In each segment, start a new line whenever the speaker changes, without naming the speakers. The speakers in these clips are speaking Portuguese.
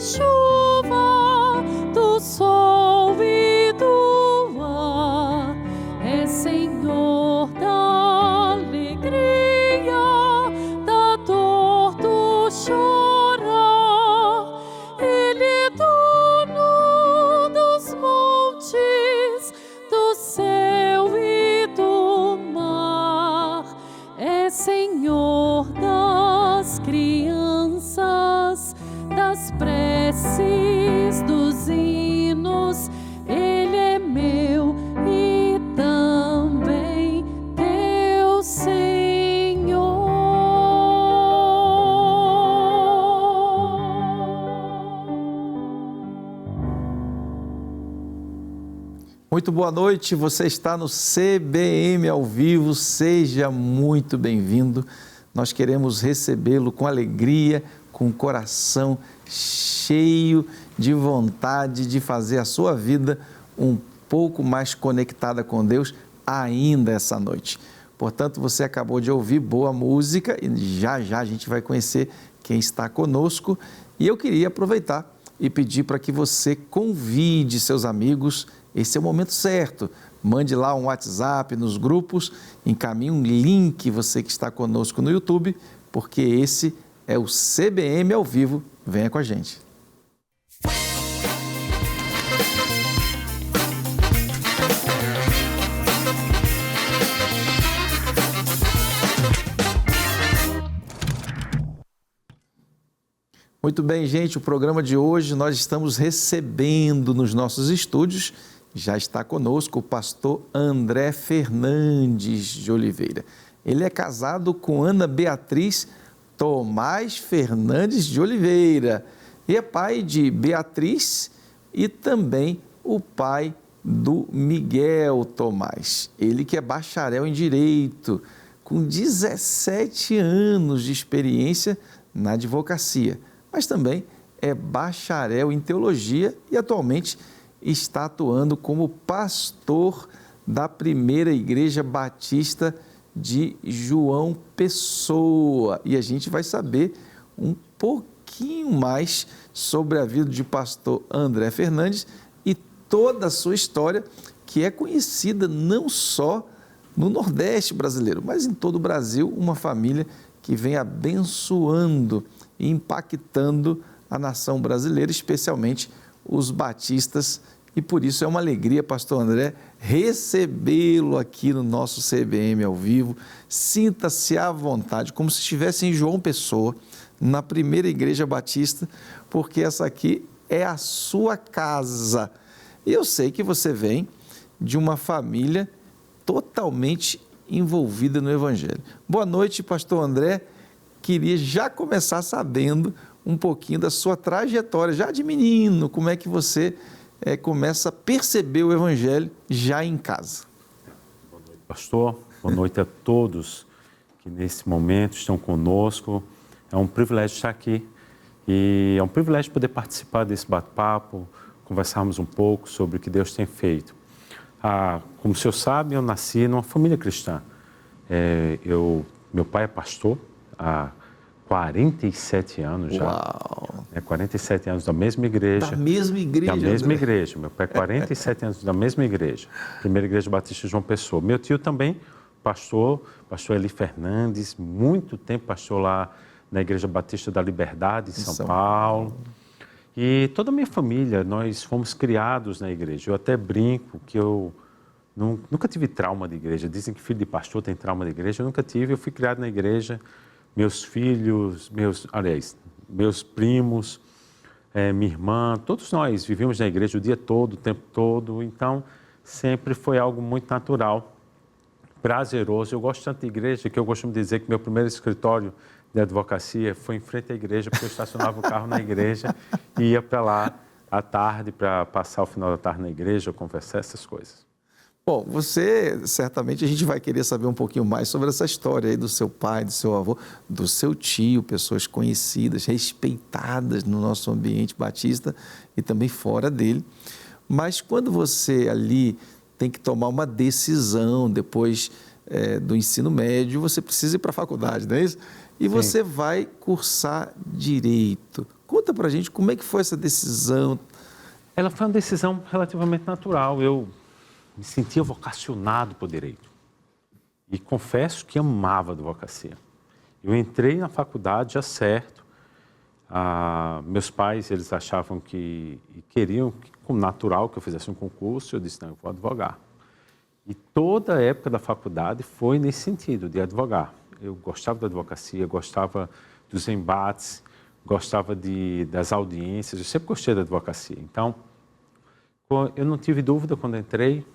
chuva, do sol e do ar, é Senhor da alegria, da dor, do chorar. Ele é dono dos montes, do céu e do mar, é Senhor das crianças, das preces, dos hinos. Ele é meu e também teu Senhor.
Muito boa noite, você está no CBM ao vivo, seja muito bem-vindo. Nós queremos recebê-lo com alegria, com o coração cheio de vontade de fazer a sua vida um pouco mais conectada com Deus ainda essa noite. Portanto, você acabou de ouvir boa música e já já a gente vai conhecer quem está conosco. E eu queria aproveitar e pedir para que você convide seus amigos. Esse é o momento certo. Mande lá um WhatsApp nos grupos, encaminhe um link, você que está conosco no YouTube, porque esse é o CBM ao vivo. Venha com a gente. Muito bem, gente, o programa de hoje nós estamos recebendo nos nossos estúdios. Já está conosco o pastor André Fernandes de Oliveira. Ele é casado com Ana Beatriz Tomás Fernandes de Oliveira e é pai de Beatriz e também o pai do Miguel Tomás. Ele que é bacharel em Direito, com 17 anos de experiência na advocacia, mas também é bacharel em Teologia e atualmente está atuando como pastor da Primeira Igreja Batista de João Pessoa. E a gente vai saber um pouquinho mais sobre a vida de pastor André Fernandes e toda a sua história, que é conhecida não só no Nordeste brasileiro, mas em todo o Brasil, uma família que vem abençoando e impactando a nação brasileira, especialmente os batistas, e por isso é uma alegria, pastor André, recebê-lo aqui no nosso CBM ao vivo. Sinta-se à vontade, como se estivesse em João Pessoa, na Primeira Igreja Batista, porque essa aqui é a sua casa. E eu sei que você vem de uma família totalmente envolvida no Evangelho. Boa noite, pastor André. Queria já começar sabendo um pouquinho da sua trajetória, já de menino, como é que você começa a perceber o Evangelho já em casa.
Boa noite, pastor. Boa noite a todos que nesse momento estão conosco. É um privilégio estar aqui e é um privilégio poder participar desse bate-papo, conversarmos um pouco sobre o que Deus tem feito. Como o senhor sabe, eu nasci numa família cristã. Meu pai é pastor há 47 anos já.
Uau!
47 anos da mesma igreja.
Da mesma igreja?
Da mesma igreja. Meu pai é 47 anos da mesma igreja. Primeira Igreja Batista de João Pessoa. Meu tio também, pastor Eli Fernandes, muito tempo pastor lá na Igreja Batista da Liberdade, em São Paulo. E toda a minha família, nós fomos criados na igreja. Eu até brinco que eu nunca tive trauma de igreja. Dizem que filho de pastor tem trauma de igreja. Eu nunca tive. Eu fui criado na igreja. Meus filhos, meus primos, minha irmã, todos nós vivíamos na igreja o dia todo, o tempo todo. Então, sempre foi algo muito natural, prazeroso. Eu gosto tanto de igreja que eu costumo dizer que meu primeiro escritório de advocacia foi em frente à igreja, porque eu estacionava o carro na igreja e ia para lá à tarde para passar o final da tarde na igreja, conversar, essas coisas.
Bom, certamente a gente vai querer saber um pouquinho mais sobre essa história aí do seu pai, do seu avô, do seu tio, pessoas conhecidas, respeitadas no nosso ambiente batista e também fora dele. Mas quando você ali tem que tomar uma decisão depois do ensino médio, você precisa ir para a faculdade, não é isso? E você vai cursar Direito. Conta pra gente como é que foi essa decisão.
Ela foi uma decisão relativamente natural. Eu me sentia vocacionado por direito. E confesso que amava a advocacia. Eu entrei na faculdade já certo. Meus pais, eles achavam que queriam, como natural, que eu fizesse um concurso. Eu disse, não, eu vou advogar. E toda a época da faculdade foi nesse sentido, de advogar. Eu gostava da advocacia, gostava dos embates, gostava das audiências. Eu sempre gostei da advocacia. Então, eu não tive dúvida quando entrei.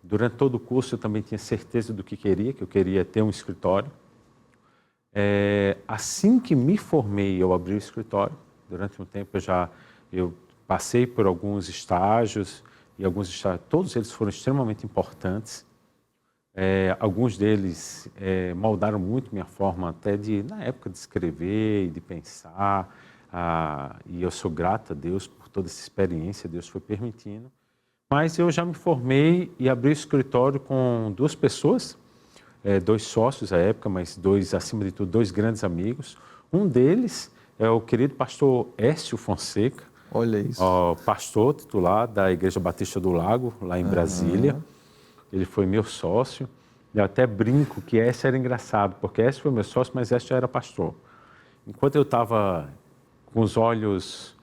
Durante todo o curso, eu também tinha certeza do que eu queria ter um escritório. Assim que me formei, eu abri o escritório. Durante um tempo, eu passei por alguns estágios, e todos eles foram extremamente importantes. Alguns deles moldaram muito minha forma até na época de escrever e de pensar. E eu sou grato a Deus por toda essa experiência, Deus foi permitindo. Mas eu já me formei e abri o escritório com 2 pessoas, 2 sócios à época, mas acima de tudo, 2 grandes amigos. Um deles é o querido pastor Écio Fonseca.
Olha isso.
Pastor titular da Igreja Batista do Lago, lá em Brasília. Ele foi meu sócio. Eu até brinco que Écio era engraçado, porque Écio foi meu sócio, mas Écio já era pastor. Enquanto eu estava com os olhos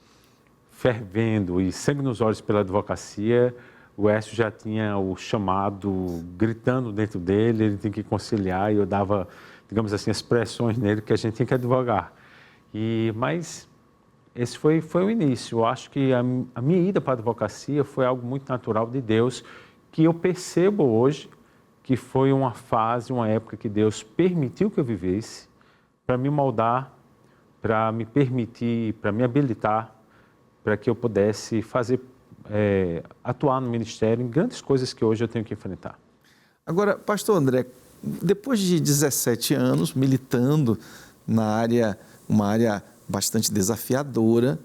fervendo e sangue nos olhos pela advocacia, o Écio já tinha o chamado gritando dentro dele, ele tinha que conciliar, e eu dava, digamos assim, as pressões nele que a gente tinha que advogar. Mas esse foi o início. Eu acho que a minha ida para a advocacia foi algo muito natural de Deus, que eu percebo hoje que foi uma fase, uma época que Deus permitiu que eu vivesse para me moldar, para me permitir, para me habilitar, para que eu pudesse atuar no ministério em grandes coisas que hoje eu tenho que enfrentar.
Agora, pastor André, depois de 17 anos militando uma área bastante desafiadora,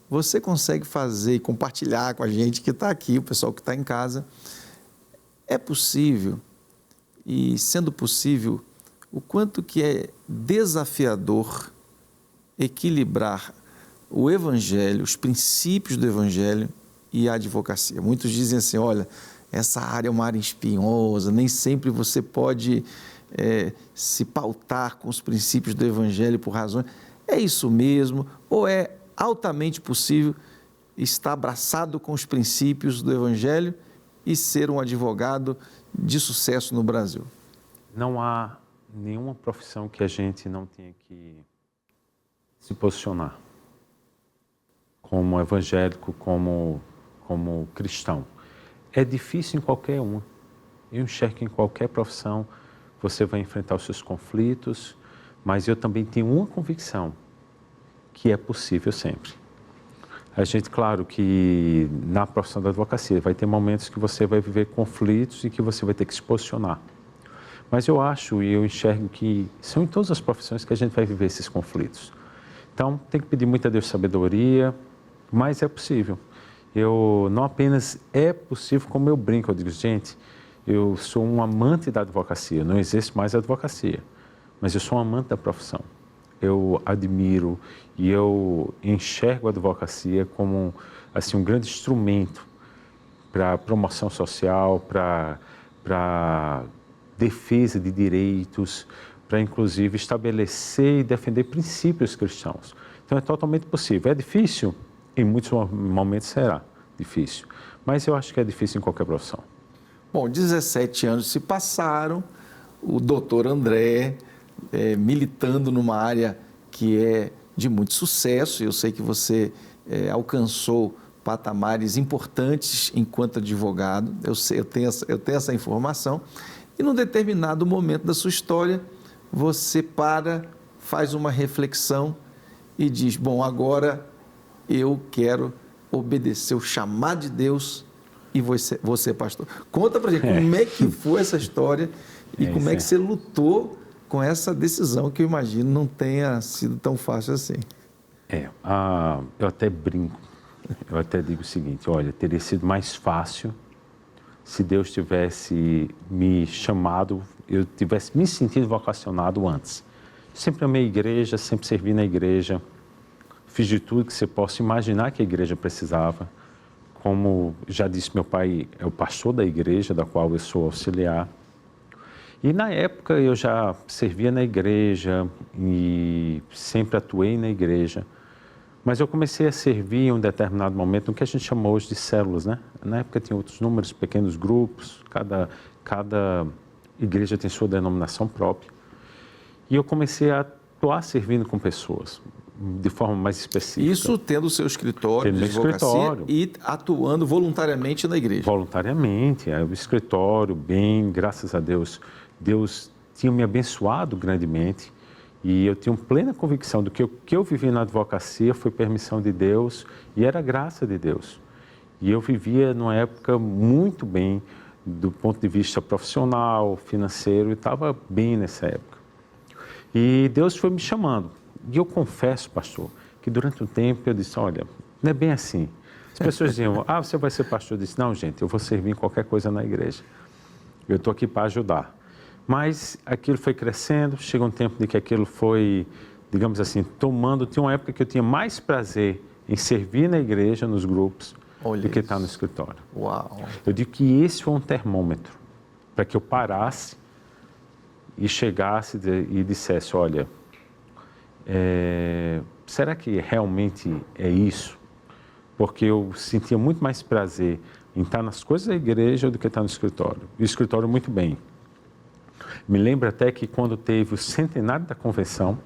você consegue fazer e compartilhar com a gente que está aqui, o pessoal que está em casa. É possível, e sendo possível, o quanto que é desafiador equilibrar o Evangelho, os princípios do Evangelho e a advocacia. Muitos dizem assim, olha, essa área é uma área espinhosa, nem sempre você pode se pautar com os princípios do Evangelho por razões. É isso mesmo? Ou é altamente possível estar abraçado com os princípios do Evangelho e ser um advogado de sucesso no Brasil?
Não há nenhuma profissão que a gente não tenha que se posicionar como evangélico, como cristão. É difícil em qualquer uma. Eu enxergo que em qualquer profissão você vai enfrentar os seus conflitos, mas eu também tenho uma convicção, que é possível sempre. A gente, claro que na profissão da advocacia vai ter momentos que você vai viver conflitos e que você vai ter que se posicionar. Mas eu acho e eu enxergo que são em todas as profissões que a gente vai viver esses conflitos. Então, tem que pedir muito a Deus sabedoria, mas é possível. Não apenas é possível, como eu brinco, eu digo, gente, eu sou um amante da advocacia, não exerço mais a advocacia, mas eu sou um amante da profissão. Eu admiro e eu enxergo a advocacia como assim, um grande instrumento para promoção social, para defesa de direitos, para inclusive estabelecer e defender princípios cristãos. Então é totalmente possível. É difícil? Em muitos momentos será difícil, mas eu acho que é difícil em qualquer profissão.
Bom, 17 anos se passaram, o doutor André militando numa área que é de muito sucesso. Eu sei que você alcançou patamares importantes enquanto advogado, eu tenho essa informação, e num determinado momento da sua história, você faz uma reflexão e diz, bom, agora eu quero obedecer o chamado de Deus e vou ser pastor. Conta pra gente como é que foi essa história e como é que você lutou com essa decisão, que eu imagino não tenha sido tão fácil assim.
Eu até brinco, eu até digo o seguinte, olha, teria sido mais fácil se Deus tivesse me chamado, eu tivesse me sentido vocacionado antes. Sempre amei a igreja, sempre servi na igreja, fiz de tudo que você possa imaginar que a igreja precisava. Como já disse, meu pai é o pastor da igreja, da qual eu sou auxiliar. E na época eu já servia na igreja e sempre atuei na igreja. Mas eu comecei a servir em um determinado momento no que a gente chama hoje de células, né? Na época tinha outros números, pequenos grupos, cada igreja tem sua denominação própria. E eu comecei a atuar servindo com pessoas, de forma mais específica.
Isso tendo o seu escritório de advocacia e atuando voluntariamente na igreja.
Voluntariamente, o escritório, bem, graças a Deus. Deus tinha me abençoado grandemente e eu tenho plena convicção do que o que eu vivi na advocacia foi permissão de Deus e era graça de Deus. E eu vivia numa época muito bem do ponto de vista profissional, financeiro, e estava bem nessa época. E Deus foi me chamando. E eu confesso, pastor, que durante um tempo eu disse, olha, não é bem assim. As pessoas diziam, você vai ser pastor? Eu disse, não, gente, eu vou servir em qualquer coisa na igreja. Eu estou aqui para ajudar. Mas aquilo foi crescendo, chegou um tempo de que aquilo foi, digamos assim, tomando. Tinha uma época que eu tinha mais prazer em servir na igreja, nos grupos, do que estar no escritório.
Uau!
Eu digo que esse foi um termômetro para que eu parasse e chegasse e dissesse, olha, será que realmente é isso? Porque eu sentia muito mais prazer em estar nas coisas da igreja do que estar no escritório. E o escritório muito bem. Me lembro até que quando teve o centenário da convenção,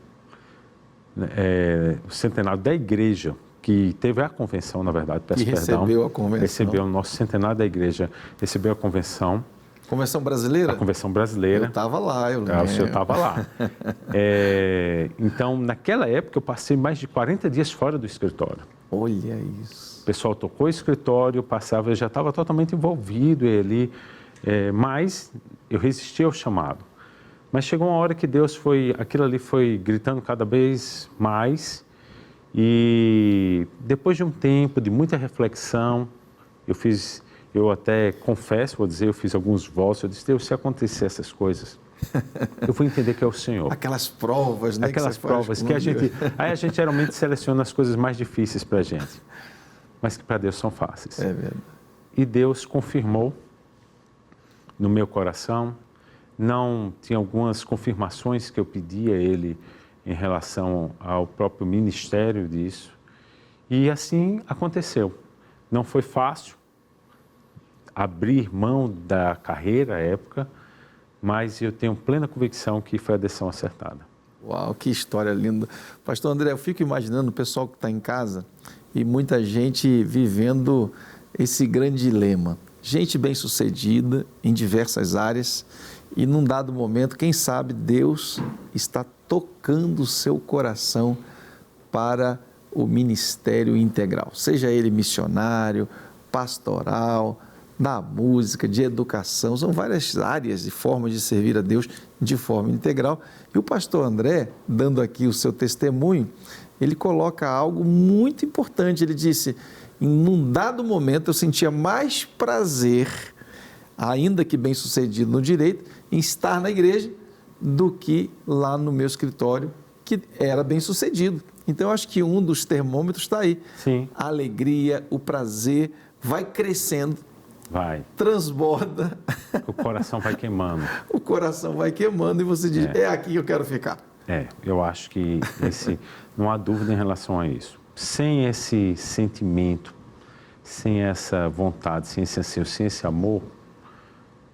o centenário da igreja, que teve a convenção, na verdade, peço perdão.
Recebeu a convenção.
Recebeu o nosso centenário da igreja, recebeu a convenção.
Convenção brasileira?
A convenção brasileira.
Eu estava lá, eu lembro.
O senhor estava lá. Então, naquela época, eu passei mais de 40 dias fora do escritório.
Olha isso.
O pessoal tocou o escritório, eu já estava totalmente envolvido ali, mas eu resisti ao chamado. Mas chegou uma hora que aquilo ali foi gritando cada vez mais e depois de um tempo, de muita reflexão, eu até confesso, vou dizer, eu fiz alguns votos, eu disse, Deus, se acontecer essas coisas, eu vou entender que é o Senhor.
Aquelas provas, né?
Aquelas provas que a gente geralmente seleciona as coisas mais difíceis para a gente, mas que para Deus são fáceis.
É verdade.
E Deus confirmou no meu coração. Não tinha algumas confirmações que eu pedi a Ele em relação ao próprio ministério disso. E assim aconteceu. Não foi fácil abrir mão da carreira à época, mas eu tenho plena convicção que foi a decisão acertada.
Uau, que história linda. Pastor André, eu fico imaginando o pessoal que está em casa e muita gente vivendo esse grande dilema. Gente bem-sucedida em diversas áreas e num dado momento, quem sabe, Deus está tocando o seu coração para o ministério integral. Seja ele missionário, pastoral, da música, de educação, são várias áreas e formas de servir a Deus de forma integral. E o pastor André, dando aqui o seu testemunho, ele coloca algo muito importante. Ele disse, em um dado momento eu sentia mais prazer, ainda que bem-sucedido no direito, em estar na igreja do que lá no meu escritório, que era bem-sucedido. Então, eu acho que um dos termômetros está aí.
Sim.
A alegria, o prazer vai crescendo, transborda.
O coração vai queimando.
O coração vai queimando e você diz, é aqui que eu quero ficar.
Eu acho que não há dúvida em relação a isso. Sem esse sentimento, sem essa vontade, sem esse anseio, sem esse amor,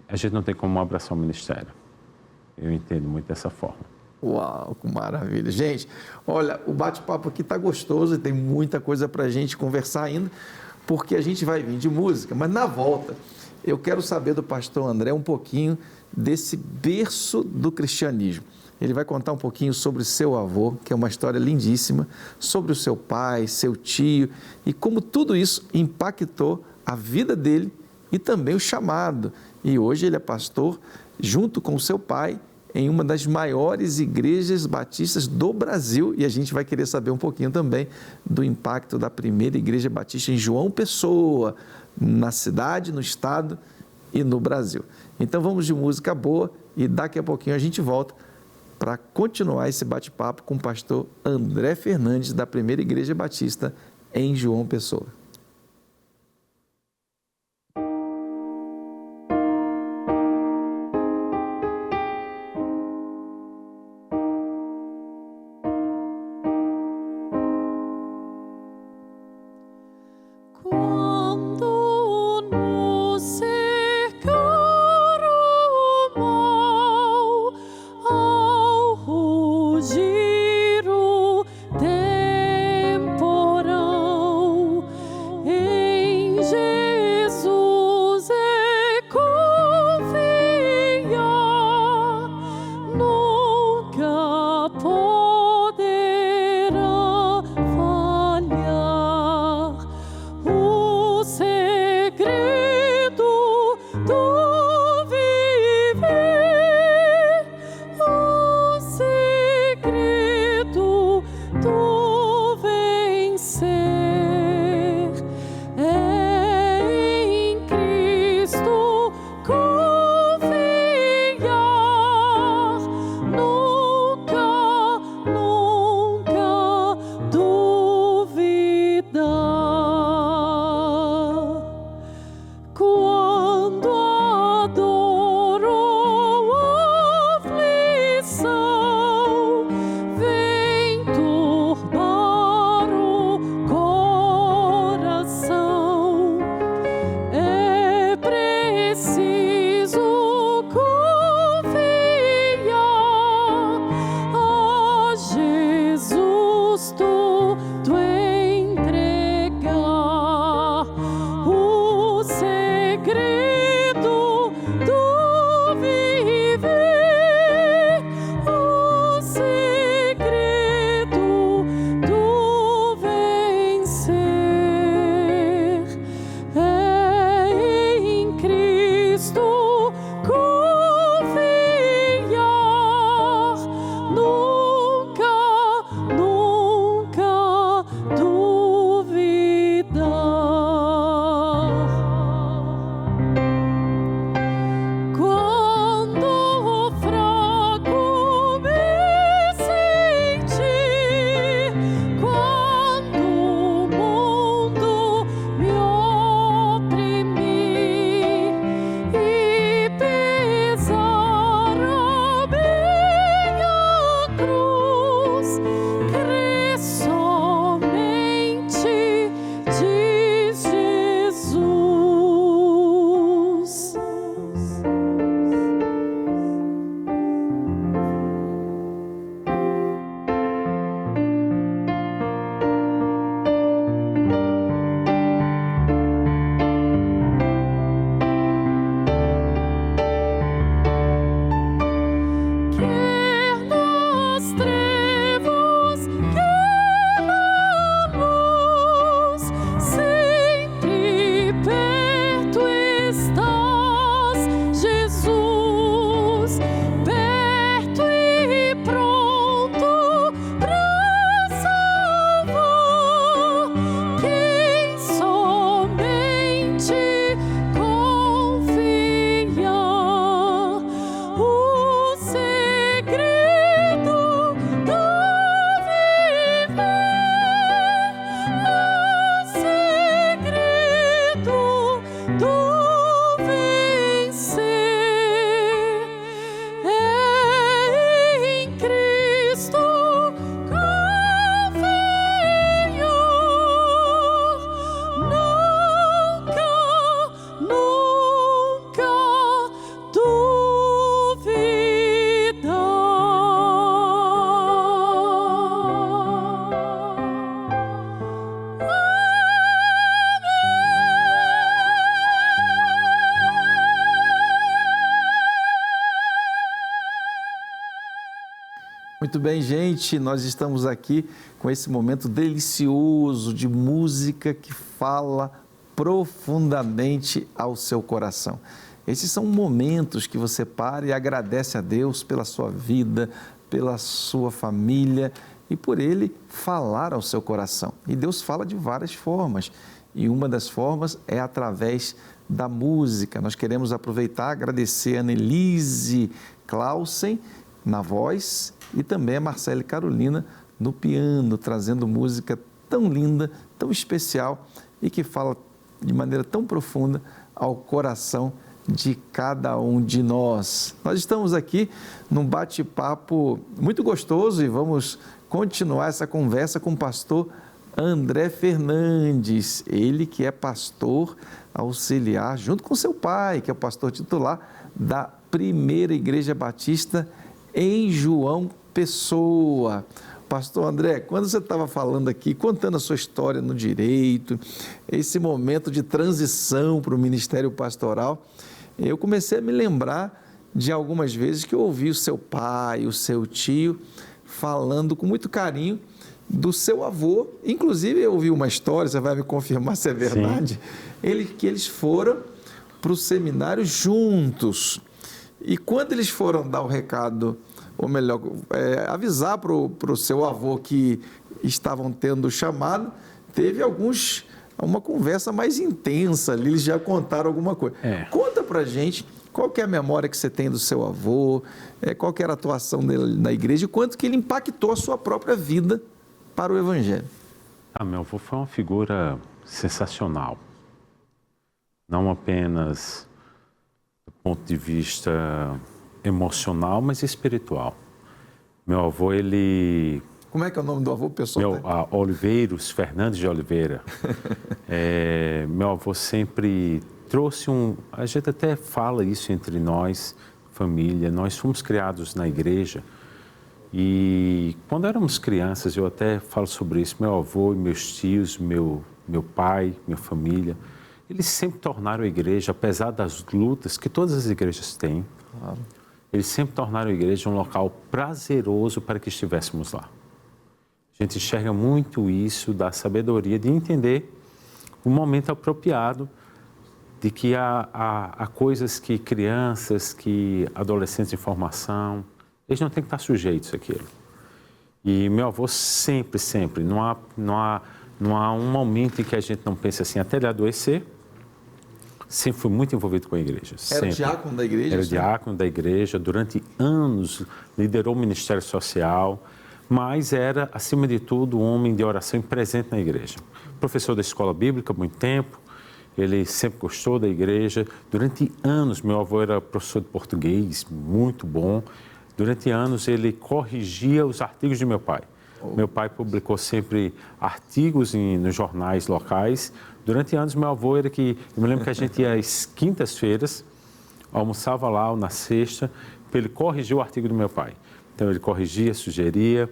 a gente não tem como abraçar o ministério. Eu entendo muito dessa forma.
Uau, que maravilha. Gente, olha, o bate-papo aqui está gostoso e tem muita coisa para a gente conversar ainda, porque a gente vai vir de música, mas na volta eu quero saber do pastor André um pouquinho desse berço do cristianismo. Ele vai contar um pouquinho sobre o seu avô, que é uma história lindíssima, sobre o seu pai, seu tio e como tudo isso impactou a vida dele e também o chamado. E hoje ele é pastor, junto com o seu pai, em uma das maiores igrejas batistas do Brasil. E a gente vai querer saber um pouquinho também do impacto da primeira igreja batista em João Pessoa, na cidade, no estado e no Brasil. Então vamos de música boa e daqui a pouquinho a gente volta para continuar esse bate-papo com o pastor André Fernandes, da Primeira Igreja Batista em João Pessoa. Muito bem, gente, nós estamos aqui com esse momento delicioso de música que fala profundamente ao seu coração. Esses são momentos que você para e agradece a Deus pela sua vida, pela sua família e por Ele falar ao seu coração. E Deus fala de várias formas e uma das formas é através da música. Nós queremos aproveitar e agradecer a Annelise Clausen na voz e também a Marcela e Carolina no piano, trazendo música tão linda, tão especial e que fala de maneira tão profunda ao coração de cada um de nós. Nós estamos aqui num bate-papo muito gostoso e vamos continuar essa conversa com o pastor André Fernandes, ele que é pastor auxiliar, junto com seu pai, que é o pastor titular da Primeira Igreja Batista em João Pessoa. Pastor André, quando você estava falando aqui, contando a sua história no direito, esse momento de transição para o ministério pastoral, eu comecei a me lembrar de algumas vezes que eu ouvi o seu pai, o seu tio, falando com muito carinho do seu avô. Inclusive, eu ouvi uma história, você vai me confirmar se é verdade, que eles foram para o seminário juntos. E quando eles foram dar o recado, ou melhor, avisar para o seu avô que estavam tendo chamado, teve uma conversa mais intensa ali, eles já contaram alguma coisa. Conta para a gente qual que é a memória que você tem do seu avô, qual que era a atuação dele na igreja e quanto que ele impactou a sua própria vida para o Evangelho.
Meu avô foi uma figura sensacional, não apenas do ponto de vista emocional, mas espiritual. Meu avô, ele...
Como é que é o nome do avô, pessoal?
Oliveiros, Fernandes de Oliveira. Meu avô sempre trouxe a gente até fala isso entre nós, família, nós fomos criados na igreja e quando éramos crianças, eu até falo sobre isso, meu avô e meus tios, meu pai, minha família, eles sempre tornaram a igreja, apesar das lutas que todas as igrejas têm, claro, eles sempre tornaram a igreja um local prazeroso para que estivéssemos lá. A gente enxerga muito isso da sabedoria de entender o momento apropriado de que há coisas que crianças, que adolescentes em formação, eles não têm que estar sujeitos àquilo. E meu avô sempre, não há um momento em que a gente não pense assim, até ele adoecer, sempre fui muito envolvido com a igreja.
Era diácono da igreja?
Era diácono da igreja, durante anos liderou o ministério social, mas era, acima de tudo, um homem de oração e presente na igreja. Professor da escola bíblica há muito tempo, ele sempre gostou da igreja. Durante anos, meu avô era professor de português, muito bom. Durante anos, ele corrigia os artigos de meu pai. Meu pai publicou sempre artigos nos jornais locais. Durante anos, meu avô era que... Eu me lembro que a gente ia às quintas-feiras, almoçava lá ou na sexta, para ele corrigir o artigo do meu pai. Então, ele corrigia, sugeria.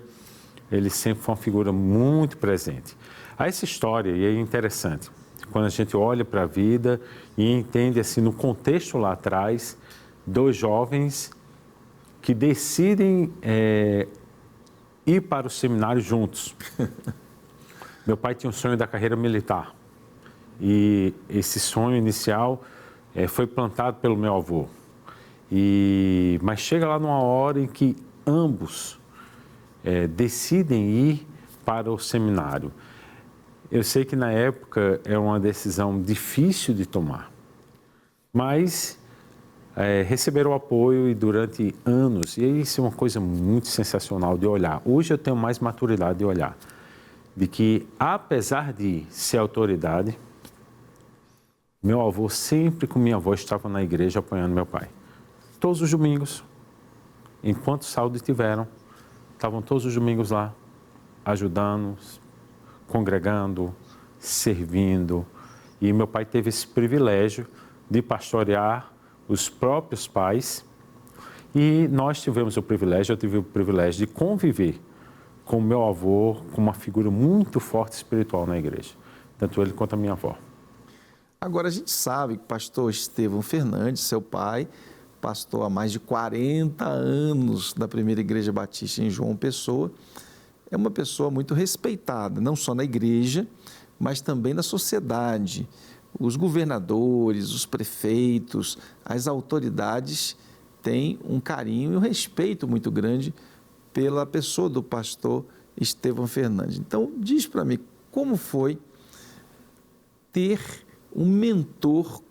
Ele sempre foi uma figura muito presente. Há essa história, e é interessante, quando a gente olha para a vida e entende, assim, no contexto lá atrás, dois jovens que decidem ir para o seminário juntos. Meu pai tinha um sonho da carreira militar e esse sonho inicial foi plantado pelo meu avô. Mas chega lá numa hora em que ambos decidem ir para o seminário. Eu sei que na época é uma decisão difícil de tomar, mas receberam apoio e durante anos, e isso é uma coisa muito sensacional de olhar. Hoje eu tenho mais maturidade de olhar, de que apesar de ser autoridade, meu avô sempre com minha avó estava na igreja apoiando meu pai. Todos os domingos, enquanto saúde tiveram, estavam todos os domingos lá, ajudando, congregando, servindo. E meu pai teve esse privilégio de pastorear os próprios pais. E nós tivemos o privilégio, eu tive o privilégio de conviver com meu avô, com uma figura muito forte espiritual na igreja. Tanto ele quanto a minha avó.
Agora, a gente sabe que o pastor Estevão Fernandes, seu pai, pastor há mais de 40 anos da Primeira Igreja Batista em João Pessoa, é uma pessoa muito respeitada, não só na igreja, mas também na sociedade. Os governadores, os prefeitos, as autoridades têm um carinho e um respeito muito grande pela pessoa do pastor Estevão Fernandes. Então, diz para mim, como foi ter um mentor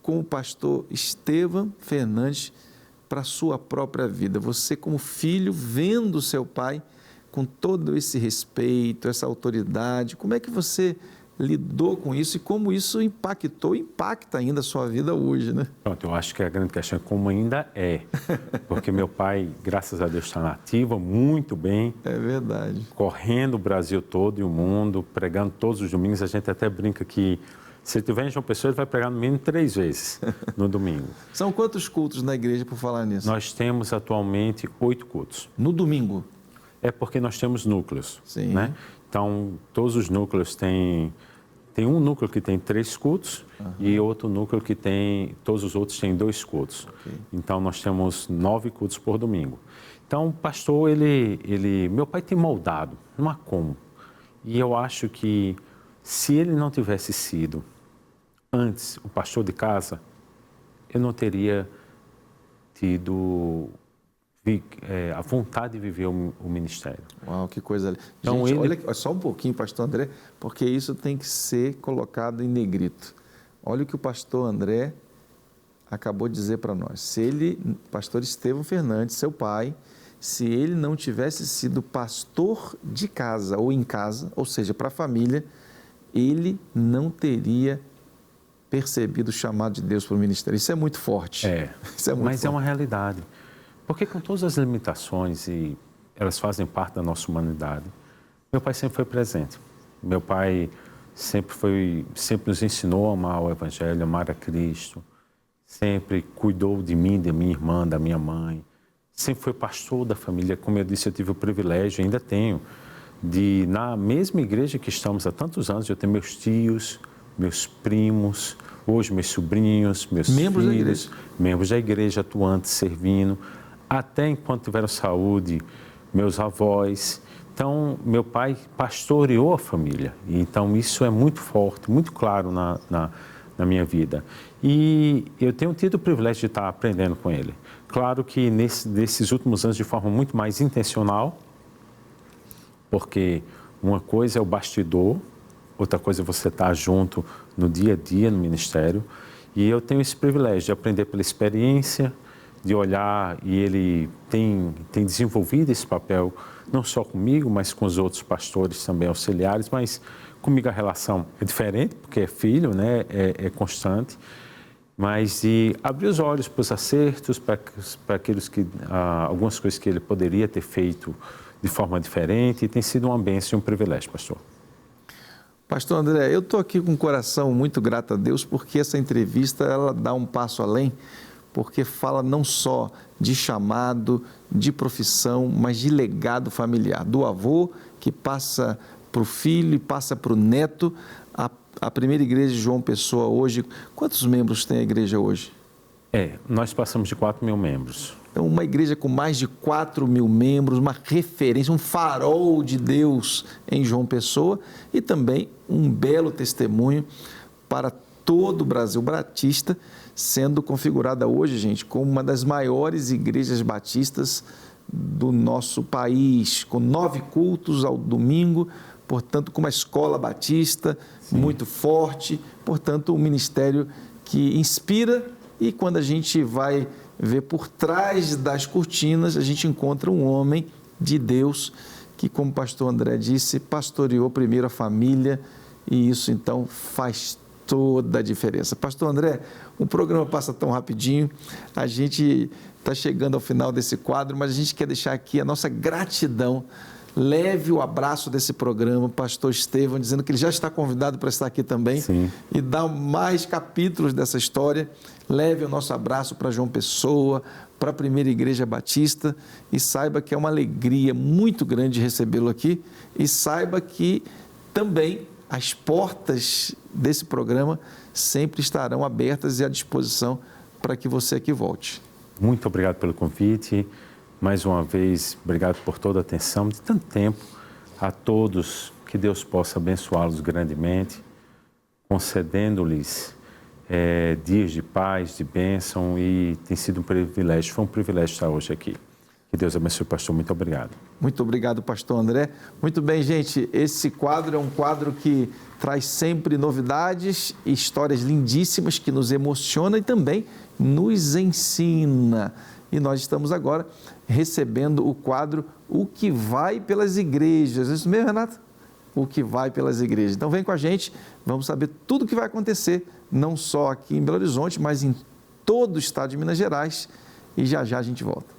com o pastor Estevão Fernandes para a sua própria vida. Você, como filho, vendo o seu pai com todo esse respeito, essa autoridade, como é que você lidou com isso e como isso impacta ainda a sua vida hoje, né?
Pronto, eu acho que a grande questão é como ainda é, porque meu pai, graças a Deus, está na ativa, muito bem.
É verdade.
Correndo o Brasil todo e o mundo, pregando todos os domingos. A gente até brinca que se ele estiver em João Pessoa, ele vai pregar no mínimo 3 vezes no domingo.
São quantos cultos na igreja, por falar nisso?
Nós temos atualmente 8 cultos.
No domingo?
É porque nós temos núcleos,
Sim.
né? Então, todos os núcleos têm um núcleo que tem 3 cultos e outro núcleo que todos os outros têm 2 cultos.
Okay.
Então, nós temos 9 cultos por domingo. Então, o pastor, meu pai tem moldado, não há como. E eu acho que se ele não tivesse sido antes o pastor de casa, eu não teria tido a vontade de viver o ministério.
Uau, que coisa ali.
Então,
gente, olha só um pouquinho, pastor André, porque isso tem que ser colocado em negrito. Olha o que o pastor André acabou de dizer para nós. Pastor Estevão Fernandes, seu pai, se ele não tivesse sido pastor de casa ou em casa, ou seja, para a família, ele não teria percebido o chamado de Deus para o ministério. Isso é muito forte. Isso é muito
mas
forte.
É uma realidade. Porque com todas as limitações, e elas fazem parte da nossa humanidade, meu pai sempre foi presente. Meu pai sempre nos ensinou a amar o Evangelho, amar a Cristo, sempre cuidou de mim, da minha irmã, da minha mãe, sempre foi pastor da família. Como eu disse, eu tive o privilégio, ainda tenho, de, na mesma igreja que estamos há tantos anos, eu tenho meus tios, meus primos, hoje meus sobrinhos, meus filhos, membros da igreja, atuantes, servindo, até enquanto tiveram saúde, meus avós. Então, meu pai pastoreou a família. Então, isso é muito forte, muito claro na minha vida. E eu tenho tido o privilégio de estar aprendendo com ele. Claro que nesses últimos anos, de forma muito mais intencional, porque uma coisa é o bastidor, outra coisa é você estar junto no dia a dia, no ministério. E eu tenho esse privilégio de aprender pela experiência, de olhar, e ele tem desenvolvido esse papel, não só comigo, mas com os outros pastores também auxiliares, mas comigo a relação é diferente, porque é filho, né? É constante, mas de abrir os olhos para os acertos, para algumas coisas que ele poderia ter feito de forma diferente, e tem sido uma bênção e um privilégio, pastor.
Pastor André, eu estou aqui com o coração muito grato a Deus, porque essa entrevista ela dá um passo além, porque fala não só de chamado, de profissão, mas de legado familiar, do avô que passa para o filho e passa para o neto. A primeira igreja de João Pessoa hoje, quantos membros tem a igreja hoje?
Nós passamos de 4.000 membros.
Então, uma igreja com mais de 4.000 membros, uma referência, um farol de Deus em João Pessoa e também um belo testemunho para todo o Brasil batista, sendo configurada hoje, gente, como uma das maiores igrejas batistas do nosso país, com 9 cultos ao domingo, portanto, com uma escola batista muito forte, portanto, um ministério que inspira, e quando a gente vai ver por trás das cortinas, a gente encontra um homem de Deus que, como o pastor André disse, pastoreou primeiro a família, e isso então faz toda a diferença. Pastor André, o programa passa tão rapidinho, a gente está chegando ao final desse quadro, mas a gente quer deixar aqui a nossa gratidão. Leve o abraço desse programa, pastor Estevão, dizendo que ele já está convidado para estar aqui também.
Sim.
E dar mais capítulos dessa história. Leve o nosso abraço para João Pessoa, para a Primeira Igreja Batista, e saiba que é uma alegria muito grande recebê-lo aqui, e saiba que também as portas desse programa sempre estarão abertas e à disposição para que você aqui volte.
Muito obrigado pelo convite. Mais uma vez, obrigado por toda a atenção de tanto tempo. A todos, que Deus possa abençoá-los grandemente, concedendo-lhes dias de paz, de bênção, e tem sido um privilégio, foi um privilégio estar hoje aqui. Que Deus abençoe, pastor. Muito obrigado.
Muito obrigado, pastor André. Muito bem, gente, esse quadro é um quadro que traz sempre novidades e histórias lindíssimas que nos emociona e também nos ensina. e nós estamos agora recebendo o quadro O que vai pelas igrejas. É isso mesmo, Renato? O que vai pelas igrejas. Então vem com a gente, vamos saber tudo o que vai acontecer, não só aqui em Belo Horizonte, mas em todo o estado de Minas Gerais, e já já a gente volta.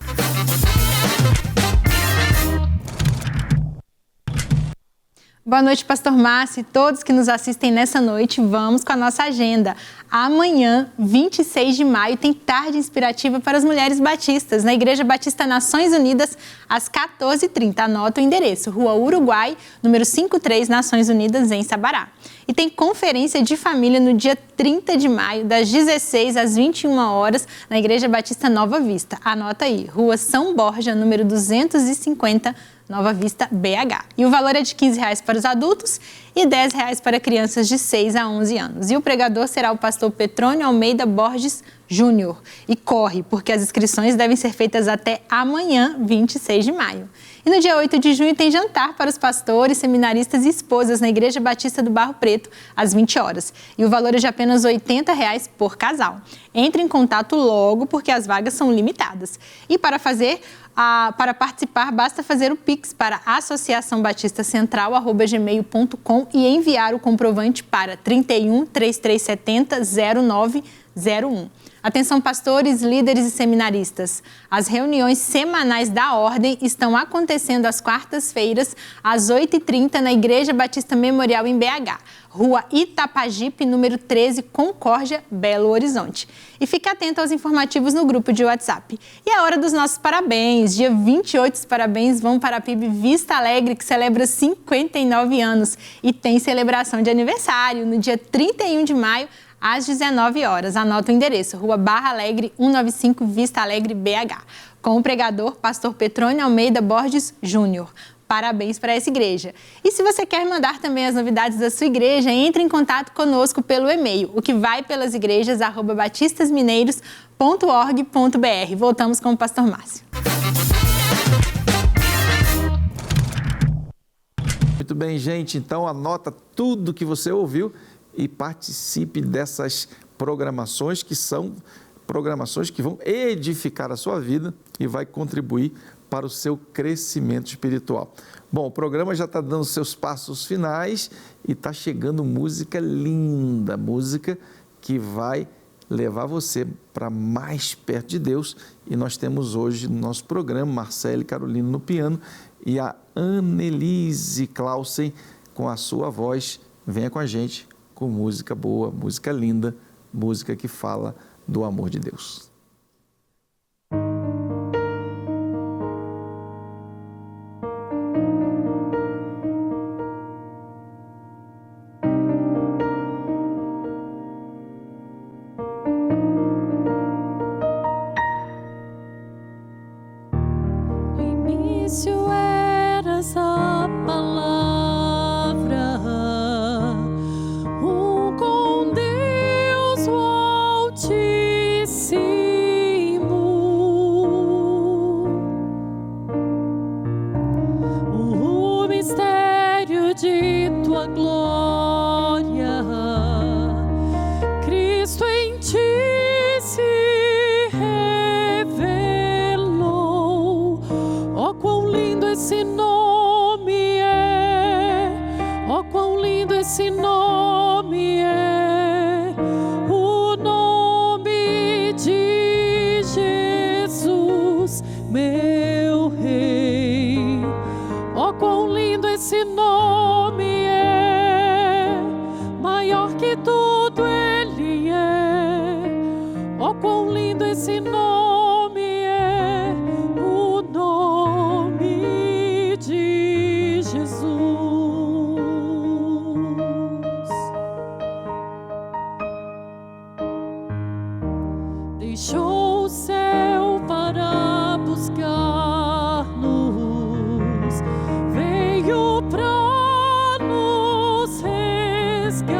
Boa noite, Pastor Márcio e todos que nos assistem nessa noite. Vamos com a nossa agenda. Amanhã, 26 de maio, tem tarde inspirativa para as mulheres batistas, na Igreja Batista Nações Unidas, às 14h30. Anota o endereço, Rua Uruguai, número 53, Nações Unidas, em Sabará. E tem conferência de família no dia 30 de maio, das 16 às 21 horas, na Igreja Batista Nova Vista. Anota aí, Rua São Borja, número 250, Nova Vista, BH. E o valor é de R$15 para os adultos e R$10 para crianças de 6 a 11 anos. E o pregador será o pastor Petrônio Almeida Borges Júnior. E corre, porque as inscrições devem ser feitas até amanhã, 26 de maio. E no dia 8 de junho tem jantar para os pastores, seminaristas e esposas na Igreja Batista do Barro Preto, às 20 horas. E o valor é de apenas R$80 por casal. Entre em contato logo, porque as vagas são limitadas. E para participar, basta fazer o Pix para associaçãobatistacentral@gmail.com e enviar o comprovante para 31 3370 0901. Atenção, pastores, líderes e seminaristas. As reuniões semanais da Ordem estão acontecendo às quartas-feiras, às 8h30, na Igreja Batista Memorial, em BH. Rua Itapajipe, número 13, Concórdia, Belo Horizonte. E fique atento aos informativos no grupo de WhatsApp. E é hora dos nossos parabéns. Dia 28, os parabéns vão para a PIB Vista Alegre, que celebra 59 anos. E tem celebração de aniversário no dia 31 de maio, às 19 horas. Anota o endereço, Rua Barra Alegre, 195, Vista Alegre, BH. Com o pregador, pastor Petrônio Almeida Borges Júnior. Parabéns para essa igreja. E se você quer mandar também as novidades da sua igreja, entre em contato conosco pelo e-mail, o que vai pelas igrejas, @batistasmineiros.org.br. Voltamos com o pastor Márcio.
Muito bem, gente. Então anota tudo que você ouviu e participe dessas programações que são programações que vão edificar a sua vida e vai contribuir para o seu crescimento espiritual. Bom, o programa já está dando seus passos finais e está chegando música linda, música que vai levar você para mais perto de Deus. E nós temos hoje no nosso programa Marcele Carolino no piano e a Annelise Clausen com a sua voz. Venha com a gente com música boa, música linda, música que fala do amor de Deus.
No início eras a palavra, com Deus o Altíssimo. O mistério de tua glória, Cristo em ti se revelou. Oh, quão lindo esse nome é! Oh, quão lindo esse nome é! O nome de Jesus, meu Rei. Oh, quão lindo esse nome é! Maior que tudo Ele é. Oh, quão lindo esse nome é! O nome de Jesus. Deixou o céu para buscar-nos, veio para nos resgatar.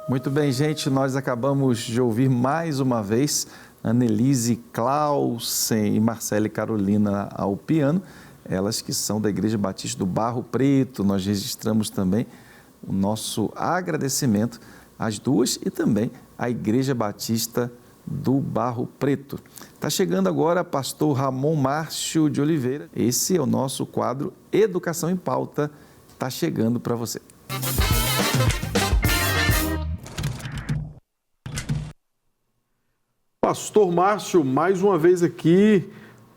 Muito bem, gente, nós acabamos de ouvir mais uma vez Annelise Clausen e Marcele Carolina ao piano, elas que são da Igreja Batista do Barro Preto. Nós registramos também o nosso agradecimento às duas e também à Igreja Batista do Barro Preto. Está chegando agora pastor Ramon Márcio de Oliveira. Esse é o nosso quadro Educação em Pauta. Está chegando para você.
Pastor Márcio, mais uma vez aqui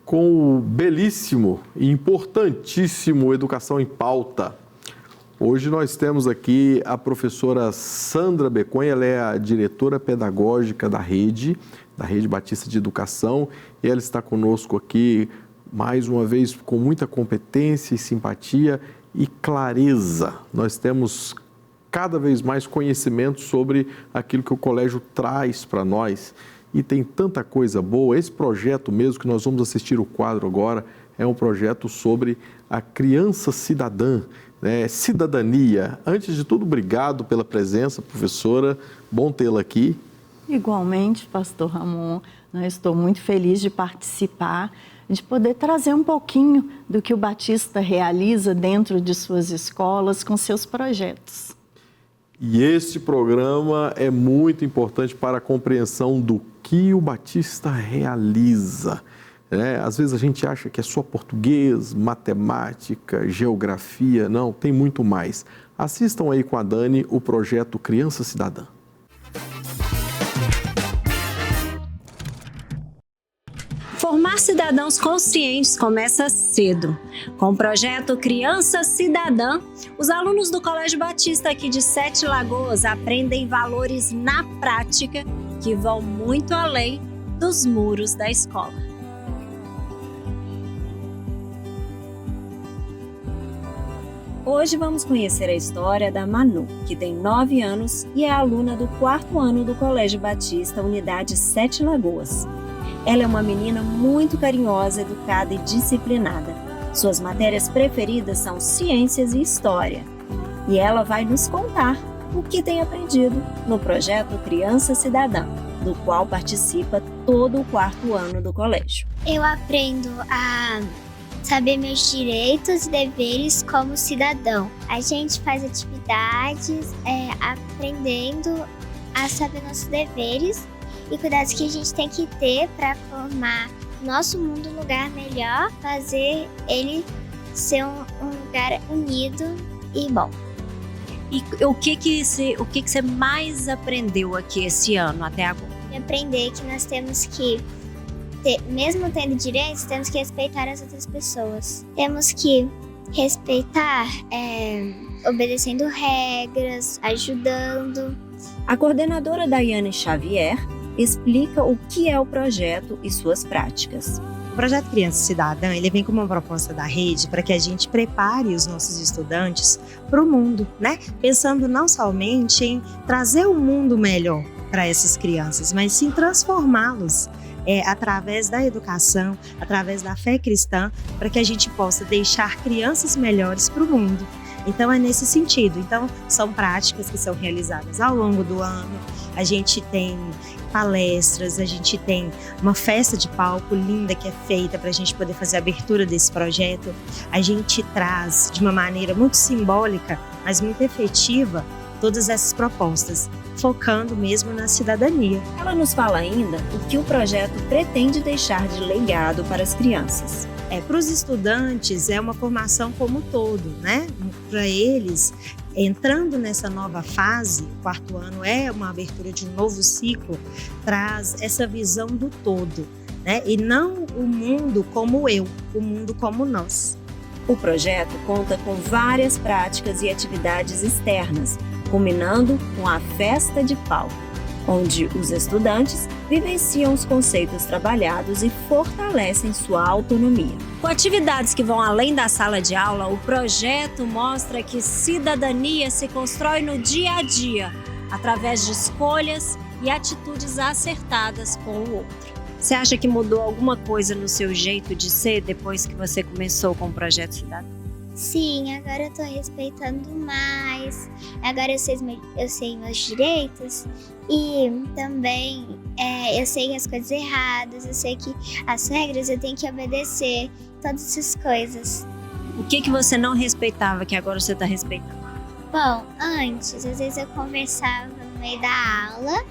com o belíssimo e importantíssimo Educação em Pauta. Hoje nós temos aqui a professora Sandra Beconha, ela é a diretora pedagógica da Rede Batista de Educação, e ela está conosco aqui mais uma vez com muita competência e simpatia e clareza. Nós temos cada vez mais conhecimento sobre aquilo que o colégio traz para nós. E tem tanta coisa boa. Esse projeto mesmo que nós vamos assistir o quadro agora é um projeto sobre a criança cidadã, né? Cidadania. Antes de tudo, obrigado pela presença, professora. Bom tê-la aqui.
Igualmente, pastor Ramon, estou muito feliz de participar, de poder trazer um pouquinho do que o Batista realiza dentro de suas escolas com seus projetos.
E esse programa é muito importante para a compreensão do que o Batista realiza. Às vezes a gente acha que é só português, matemática, geografia. Não, tem muito mais. Assistam aí com a Dani o projeto Criança Cidadã.
Formar cidadãos conscientes começa cedo. Com o projeto Criança Cidadã, os alunos do Colégio Batista aqui de Sete Lagoas aprendem valores na prática que vão muito além dos muros da escola. Hoje vamos conhecer a história da Manu, que tem 9 anos e é aluna do 4º ano do Colégio Batista, Unidade Sete Lagoas. Ela é uma menina muito carinhosa, educada e disciplinada. Suas matérias preferidas são ciências e história. E ela vai nos contar o que tem aprendido no projeto Criança Cidadã, do qual participa todo o 4º ano do colégio.
Eu aprendo a saber meus direitos e deveres como cidadão. A gente faz atividades aprendendo a saber nossos deveres e cuidados que a gente tem que ter para formar nosso mundo um lugar melhor, fazer ele ser um lugar unido e bom.
E o que você mais aprendeu aqui esse ano até agora?
Aprender que nós temos que, mesmo tendo direitos, temos que respeitar as outras pessoas. Temos que respeitar obedecendo regras, ajudando.
A coordenadora Daiane Xavier explica o que é o projeto e suas práticas.
O projeto Criança Cidadã, ele vem como uma proposta da rede para que a gente prepare os nossos estudantes para o mundo, né? Pensando não somente em trazer um mundo melhor para essas crianças, mas sim transformá-los, através da educação, através da fé cristã, para que a gente possa deixar crianças melhores para o mundo. Então é nesse sentido. Então são práticas que são realizadas ao longo do ano. A gente tem palestras, a gente tem uma festa de palco linda que é feita para a gente poder fazer a abertura desse projeto. A gente traz de uma maneira muito simbólica, mas muito efetiva, todas essas propostas, focando mesmo na cidadania.
Ela nos fala ainda o que o projeto pretende deixar de legado para as crianças.
Para os estudantes é uma formação como um todo, né? Para eles, entrando nessa nova fase, o 4º ano é uma abertura de um novo ciclo, traz essa visão do todo, né? E não o mundo como eu, o mundo como nós.
O projeto conta com várias práticas e atividades externas, culminando com a festa de palco, onde os estudantes vivenciam os conceitos trabalhados e fortalecem sua autonomia. Com atividades que vão além da sala de aula, o projeto mostra que cidadania se constrói no dia a dia, através de escolhas e atitudes acertadas com o outro. Você acha que mudou alguma coisa no seu jeito de ser depois que você começou com o Projeto Cidadão?
Sim, agora eu tô respeitando mais, agora eu sei meus direitos e também eu sei as coisas erradas, eu sei que as regras eu tenho que obedecer, todas essas coisas.
O que você não respeitava que agora você tá respeitando?
Bom, antes, às vezes eu conversava no meio da aula,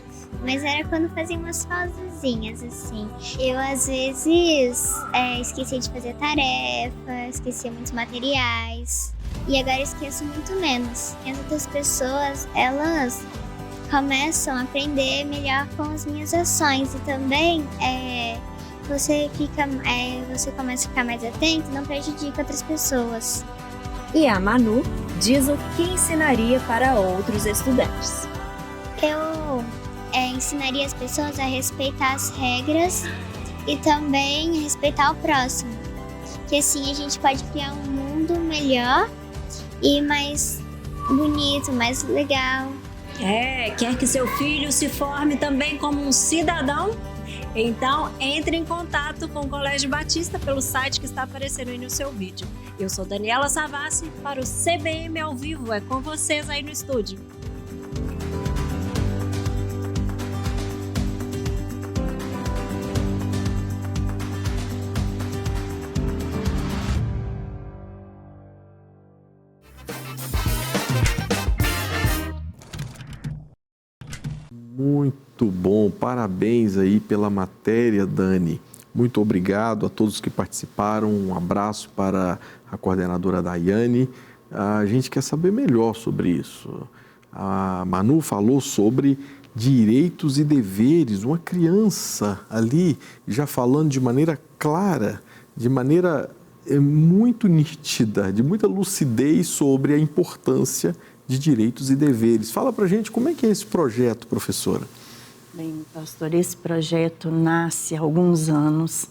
mas era quando fazia umas pausazinhas, assim. Eu, às vezes, esquecia de fazer tarefa, esquecia muitos materiais. E agora esqueço muito menos. E as outras pessoas, elas começam a aprender melhor com as minhas ações. E também, você começa a ficar mais atento e não prejudica outras pessoas.
E a Manu diz o que ensinaria para outros estudantes.
Eu ensinaria as pessoas a respeitar as regras e também a respeitar o próximo. Que assim a gente pode criar um mundo melhor e mais bonito, mais legal.
Quer que seu filho se forme também como um cidadão? Então, entre em contato com o Colégio Batista pelo site que está aparecendo aí no seu vídeo. Eu sou Daniela Savassi para o CBM ao vivo. É com vocês aí no estúdio.
Muito bom, parabéns aí pela matéria, Dani. Muito obrigado a todos que participaram, um abraço para a coordenadora Daiane. A gente quer saber melhor sobre isso. A Manu falou sobre direitos e deveres, uma criança ali já falando de maneira clara, de maneira muito nítida, de muita lucidez sobre a importância de direitos e deveres. Fala pra gente como é que é esse projeto, professora?
Bem, pastor, esse projeto nasce há alguns anos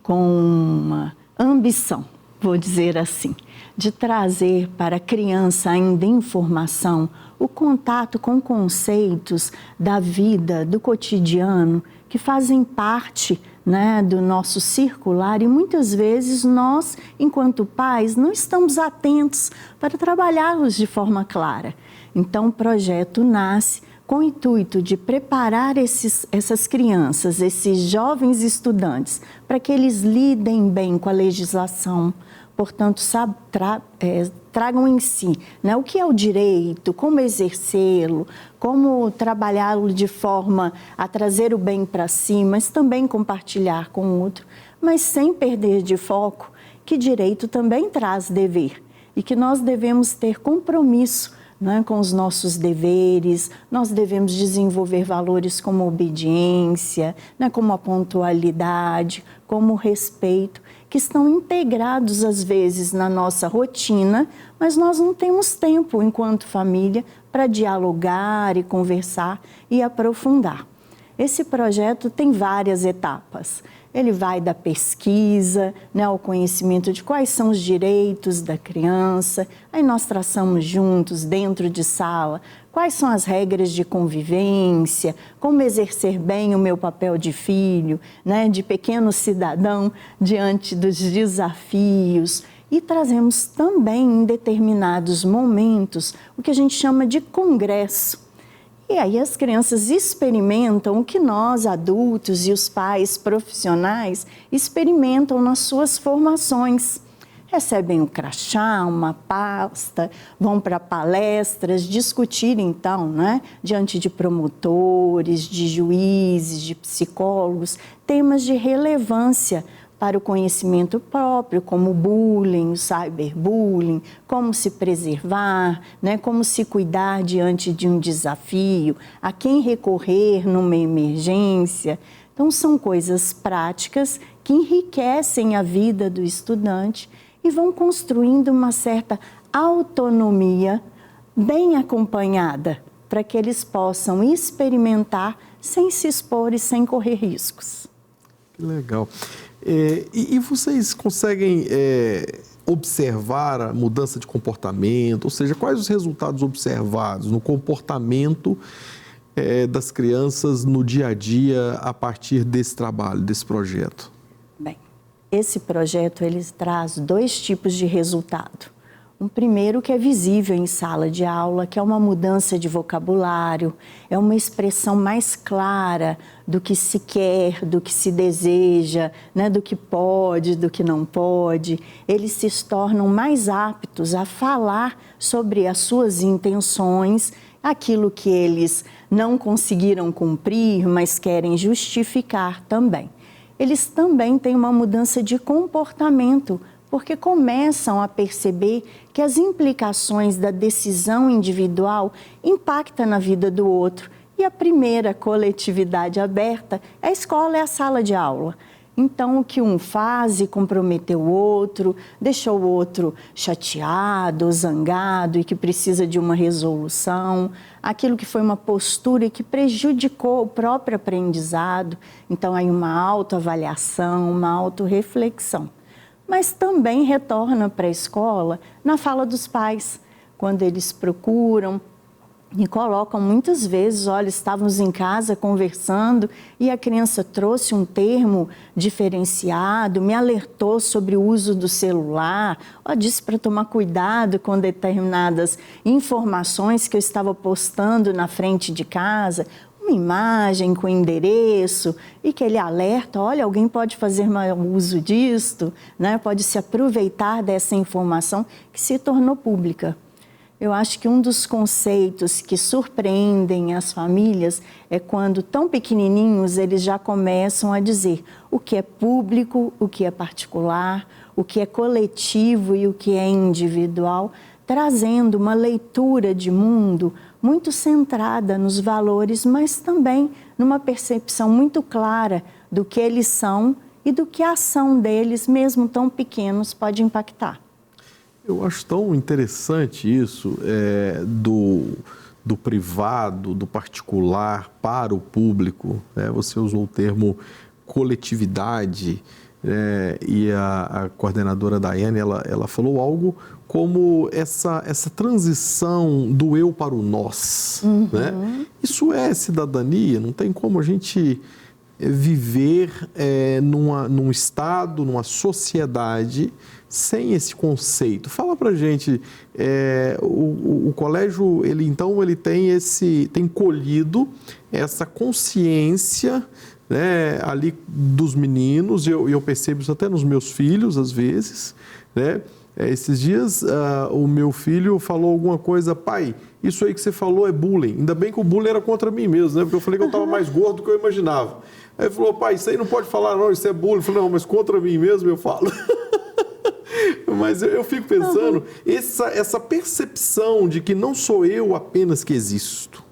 com uma ambição, vou dizer assim, de trazer para a criança ainda em formação o contato com conceitos da vida, do cotidiano, que fazem parte, né, do nosso circular e muitas vezes nós, enquanto pais, não estamos atentos para trabalhá-los de forma clara. Então o projeto nasce com o intuito de preparar essas crianças, esses jovens estudantes, para que eles lidem bem com a legislação, portanto, tragam em si, né, o que é o direito, como exercê-lo, como trabalhá-lo de forma a trazer o bem para si, mas também compartilhar com o outro, mas sem perder de foco que direito também traz dever e que nós devemos ter compromisso, né, com os nossos deveres, nós devemos desenvolver valores como obediência, né, como a pontualidade, como o respeito, que estão integrados às vezes na nossa rotina, mas nós não temos tempo enquanto família para dialogar e conversar e aprofundar. Esse projeto tem várias etapas. Ele vai da pesquisa, né, ao conhecimento de quais são os direitos da criança. Aí nós traçamos juntos, dentro de sala, quais são as regras de convivência, como exercer bem o meu papel de filho, né, de pequeno cidadão diante dos desafios. E trazemos também, em determinados momentos, o que a gente chama de congresso. E aí as crianças experimentam o que nós, adultos e os pais profissionais, experimentam nas suas formações. Recebem um crachá, uma pasta, vão para palestras, discutir então, né, diante de promotores, de juízes, de psicólogos, temas de relevância para o conhecimento próprio, como o bullying, o cyberbullying, como se preservar, né, como se cuidar diante de um desafio, a quem recorrer numa emergência. Então, são coisas práticas que enriquecem a vida do estudante e vão construindo uma certa autonomia bem acompanhada, para que eles possam experimentar sem se expor e sem correr riscos.
Que legal. E vocês conseguem observar a mudança de comportamento? Ou seja, quais os resultados observados no comportamento das crianças no dia a dia a partir desse trabalho, desse projeto?
Bem, esse projeto ele traz 2 tipos de resultado. Um primeiro que é visível em sala de aula, que é uma mudança de vocabulário, é uma expressão mais clara do que se quer, do que se deseja, né, do que pode, do que não pode. Eles se tornam mais aptos a falar sobre as suas intenções, aquilo que eles não conseguiram cumprir, mas querem justificar também. Eles também têm uma mudança de comportamento, porque começam a perceber que as implicações da decisão individual impactam na vida do outro. E a primeira coletividade aberta é a escola, é a sala de aula. Então, o que um faz e comprometeu o outro, deixou o outro chateado, zangado e que precisa de uma resolução, aquilo que foi uma postura que prejudicou o próprio aprendizado. Então, aí uma autoavaliação, uma autorreflexão. Mas também retorna para a escola na fala dos pais, quando eles procuram e colocam muitas vezes, olha, estávamos em casa conversando e a criança trouxe um termo diferenciado, me alertou sobre o uso do celular, disse para tomar cuidado com determinadas informações que eu estava postando na frente de casa, uma imagem com endereço e que ele alerta, olha, alguém pode fazer mau uso disto, né? Pode se aproveitar dessa informação que se tornou pública. Eu acho que um dos conceitos que surpreendem as famílias é quando, tão pequenininhos, eles já começam a dizer o que é público, o que é particular, o que é coletivo e o que é individual, trazendo uma leitura de mundo muito centrada nos valores, mas também numa percepção muito clara do que eles são e do que a ação deles, mesmo tão pequenos, pode impactar.
Eu acho tão interessante isso do privado, do particular para o público. Você usou o termo coletividade, e a coordenadora Daiane, ela falou algo como essa transição do eu para o nós. Né? Isso é cidadania, não tem como a gente viver num estado, numa sociedade sem esse conceito. Fala pra gente, o colégio, ele tem colhido essa consciência, né, ali dos meninos, e eu percebo isso até nos meus filhos, às vezes, né? Esses dias, o meu filho falou alguma coisa, pai, isso aí que você falou é bullying. Ainda bem que o bullying era contra mim mesmo, né? Porque eu falei que eu estava mais gordo do que eu imaginava. Aí ele falou, pai, isso aí não pode falar não, isso é bullying. Eu falei, não, mas contra mim mesmo eu falo. Mas eu fico pensando, essa percepção de que não sou eu apenas que existo,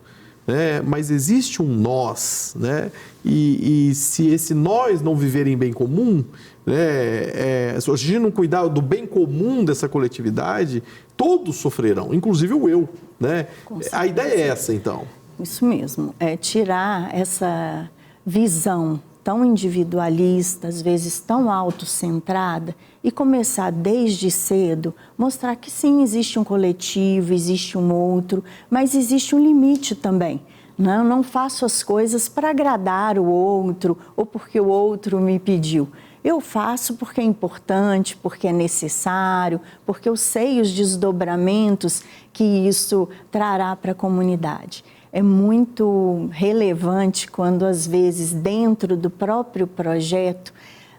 né? Mas existe um nós, né? E se esse nós não viver em bem comum, né? Se a gente não cuidar do bem comum dessa coletividade, todos sofrerão, inclusive o eu, né? A ideia é essa, então.
isso mesmo. É tirar essa visão tão individualista, às vezes tão autocentrada, e começar desde cedo, mostrar que sim, existe um coletivo, existe um outro, mas existe um limite também. Eu não faço as coisas para agradar o outro ou porque o outro me pediu. Eu faço porque é importante, porque é necessário, porque eu sei os desdobramentos que isso trará para a comunidade. É muito relevante quando, às vezes, dentro do próprio projeto,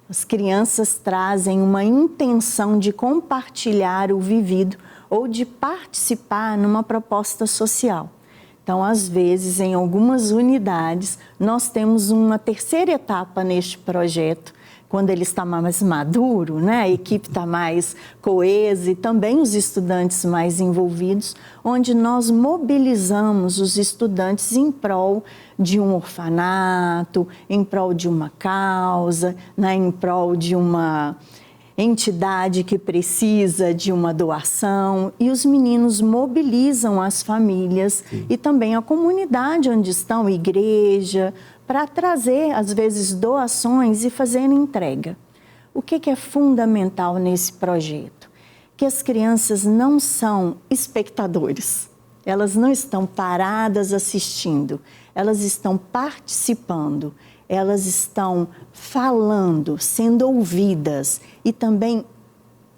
as crianças trazem uma intenção de compartilhar o vivido ou de participar numa proposta social. Então, às vezes, em algumas unidades, nós temos uma terceira etapa neste projeto, quando ele está mais maduro, né? A equipe está mais coesa e também os estudantes mais envolvidos, onde nós mobilizamos os estudantes em prol de um orfanato, em prol de uma causa, né? Em prol de uma entidade que precisa de uma doação, e os meninos mobilizam as famílias e também a comunidade onde estão, igreja, para trazer, às vezes, doações e fazer entrega. O que é fundamental nesse projeto? Que as crianças não são espectadores, elas não estão paradas assistindo, elas estão participando, elas estão falando, sendo ouvidas e também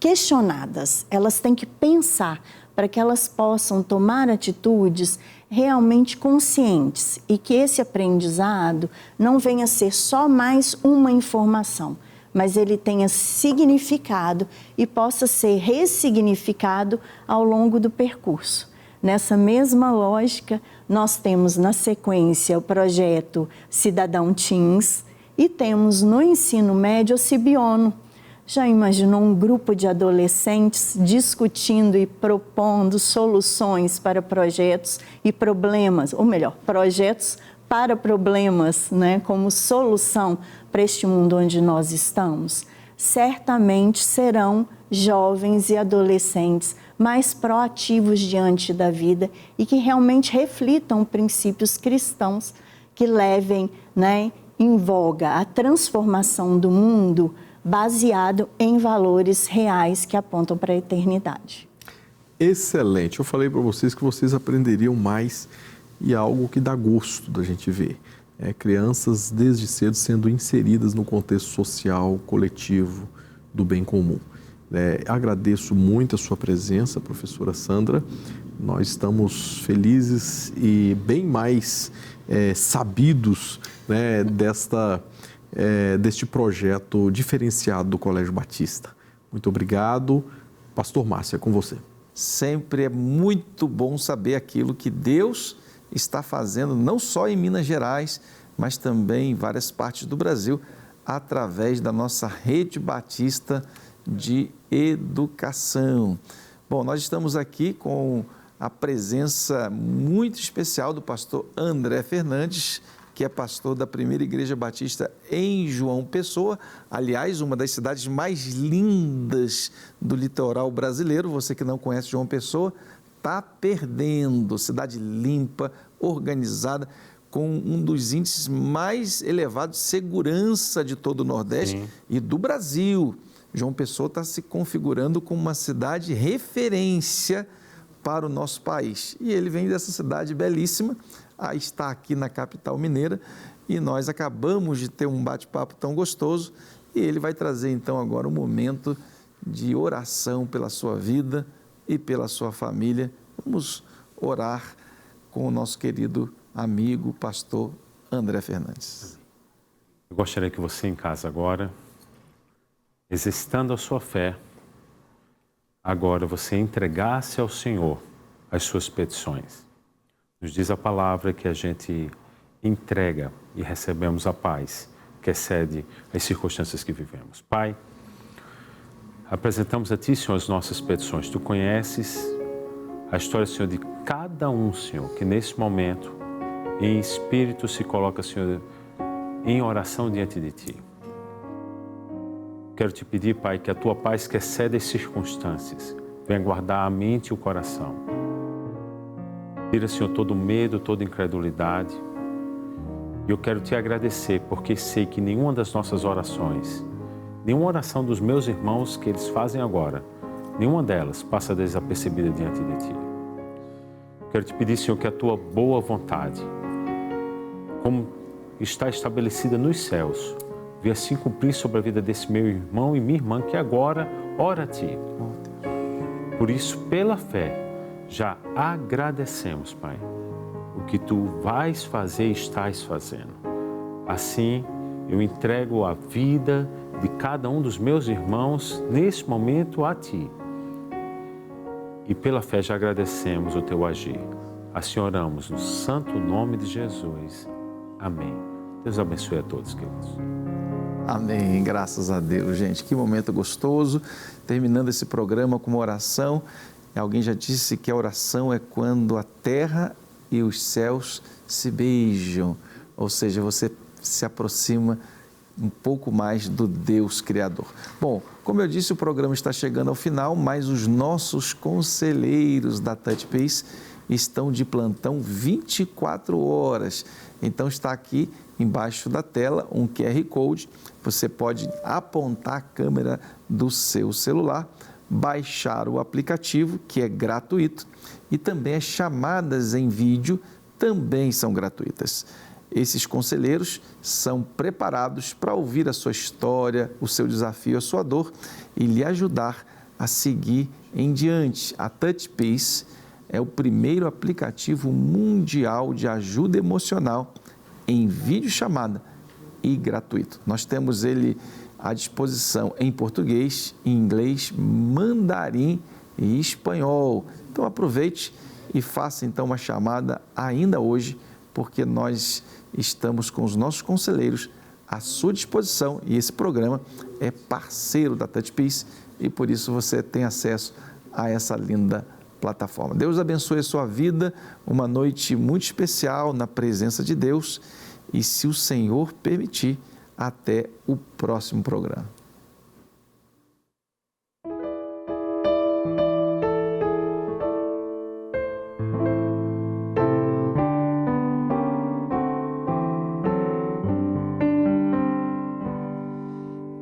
questionadas. Elas têm que pensar para que elas possam tomar atitudes realmente conscientes e que esse aprendizado não venha a ser só mais uma informação, mas ele tenha significado e possa ser ressignificado ao longo do percurso. Nessa mesma lógica, nós temos na sequência o projeto Cidadão Teens e temos no ensino médio o Cibiono. Já imaginou um grupo de adolescentes discutindo e propondo soluções para projetos e problemas, ou melhor, projetos para problemas, né, como solução para este mundo onde nós estamos? Certamente serão jovens e adolescentes mais proativos diante da vida e que realmente reflitam princípios cristãos que levem, né, em voga a transformação do mundo baseado em valores reais que apontam para a eternidade.
Excelente. Eu falei para vocês que vocês aprenderiam mais e é algo que dá gosto da gente ver. Crianças desde cedo sendo inseridas no contexto social, coletivo, do bem comum. Agradeço muito a sua presença, professora Sandra. Nós estamos felizes e bem mais sabidos, né, deste projeto diferenciado do Colégio Batista. Muito obrigado. Pastor Márcio, é com você.
Sempre é muito bom saber aquilo que Deus está fazendo, não só em Minas Gerais, mas também em várias partes do Brasil, através da nossa Rede Batista de Educação. Bom, nós estamos aqui com a presença muito especial do pastor André Fernandes, que é pastor da Primeira Igreja Batista em João Pessoa, aliás, uma das cidades mais lindas do litoral brasileiro. Você que não conhece João Pessoa, está perdendo. Cidade limpa, organizada, com um dos índices mais elevados de segurança de todo o Nordeste e do Brasil. João Pessoa está se configurando como uma cidade referência para o nosso país. E ele vem dessa cidade belíssima, está aqui na capital mineira, e nós acabamos de ter um bate-papo tão gostoso, e ele vai trazer então agora um momento de oração pela sua vida e pela sua família. Vamos orar com o nosso querido amigo, pastor André Fernandes.
Eu gostaria que você em casa agora, exercitando a sua fé, agora você entregasse ao Senhor as suas petições. Nos diz a palavra que a gente entrega e recebemos a paz que excede as circunstâncias que vivemos. Pai, apresentamos a Ti, Senhor, as nossas petições. Tu conheces a história, Senhor, de cada um, Senhor, que nesse momento, em espírito, se coloca, Senhor, em oração diante de Ti. Quero Te pedir, Pai, que a Tua paz que excede as circunstâncias venha guardar a mente e o coração. Tira, Senhor, todo medo, toda incredulidade. E eu quero te agradecer porque sei que nenhuma das nossas orações, nenhuma oração dos meus irmãos que eles fazem agora, nenhuma delas passa desapercebida diante de ti. Quero te pedir, Senhor, que a tua boa vontade, como está estabelecida nos céus, venha assim cumprir sobre a vida desse meu irmão e minha irmã que agora ora a ti. Por isso, pela fé, já agradecemos, Pai, o que tu vais fazer e estás fazendo. Assim, eu entrego a vida de cada um dos meus irmãos nesse momento a ti. E pela fé já agradecemos o teu agir. Assim oramos no santo nome de Jesus. Amém. Deus abençoe a todos, queridos.
Amém. Graças a Deus, gente. Que momento gostoso. Terminando esse programa com uma oração. Alguém já disse que a oração é quando a terra e os céus se beijam. Ou seja, você se aproxima um pouco mais do Deus Criador. Bom, como eu disse, o programa está chegando ao final, mas os nossos conselheiros da Touch Peace estão de plantão 24 horas. Então está aqui embaixo da tela um QR Code. Você pode apontar a câmera do seu celular, baixar o aplicativo, que é gratuito, e também as chamadas em vídeo também são gratuitas. Esses conselheiros são preparados para ouvir a sua história, o seu desafio, a sua dor e lhe ajudar a seguir em diante. A Touch Peace é o primeiro aplicativo mundial de ajuda emocional em videochamada e gratuito. Nós temos ele à disposição em português, em inglês, mandarim e espanhol. Então aproveite e faça então uma chamada ainda hoje, porque nós estamos com os nossos conselheiros à sua disposição e esse programa é parceiro da Touch Peace e por isso você tem acesso a essa linda plataforma. Deus abençoe a sua vida, uma noite muito especial na presença de Deus e, se o Senhor permitir, até o próximo programa.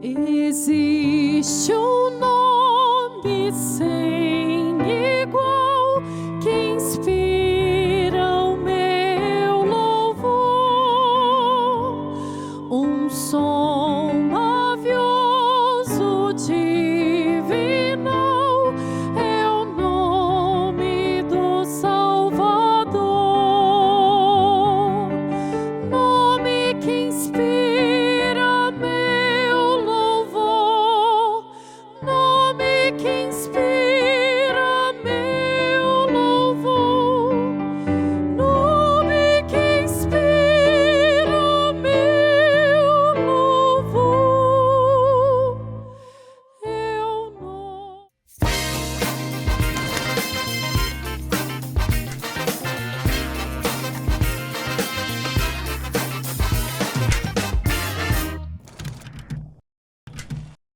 Existe um nome sem igual que inspira o meu louvor, um som mavioso de